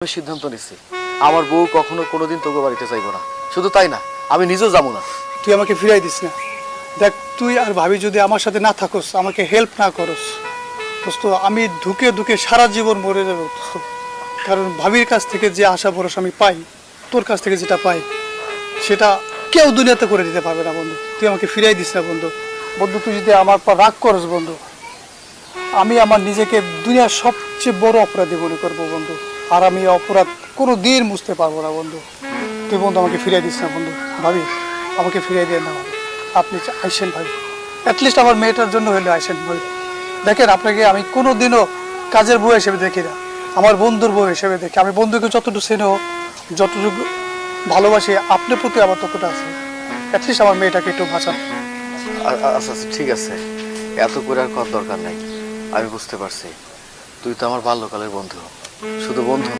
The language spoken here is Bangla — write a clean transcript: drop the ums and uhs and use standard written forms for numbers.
আমি সিদ্ধান্ত নিছি আমার বউ কখনো কোনোদিন তোকে বাড়িতে যাইবো না। শুধু তাই না, আমি নিজেও যাবো না। তুই আমাকে ফিরাই দিস না। দেখ, তুই আর ভাবি যদি আমার সাথে না থাকোস, আমাকে হেল্প না করস, দোস্ত আমি ধুকে ধুকে সারা জীবন মরে যাবো দোস্ত। কারণ ভাবির কাছ থেকে যে আশা ভরসা আমি পাই, তোর কাছ থেকে যেটা পাই, সেটা কেউ দুনিয়াতে করে দিতে পারবে না বন্ধু। তুই আমাকে ফিরাই দিস না বন্ধু। বন্ধু, তুই যদি আমার পর রাগ করস বন্ধু, আমি আমার নিজেকে দুনিয়ার সবচেয়ে বড় অপরাধী মনে করবো বন্ধু। আর আমি এই অপরাধ কোনো দিন বুঝতে পারবো না বন্ধু। তুই বন্ধু আমাকে ফিরিয়ে দিস না বন্ধু। ভাবি, আমাকে ফিরিয়ে দিয়ে না ভাবি। আপনি আইসেন ভাবি, অ্যাটলিস্ট আমার মেয়েটার জন্য হলে আইসেন ভাবি। দেখেন, আপনাকে আমি কোনো দিনও কাজের বউ হিসেবে দেখি না, আমার বন্ধুর বউ হিসেবে দেখি। আমি বন্ধুকে যতটুকু স্নেহ, যতটুকু ভালোবাসি, আপনার প্রতি আমার ততটা আছে। অ্যাটলিস্ট আমার মেয়েটাকে একটু বাঁচান। আচ্ছা আচ্ছা, ঠিক আছে, এত করে আর কর দরকার নাই। আমি বুঝতে পারছি তুই তো আমার বাল্যকালের বন্ধু, শুধু বন্ধু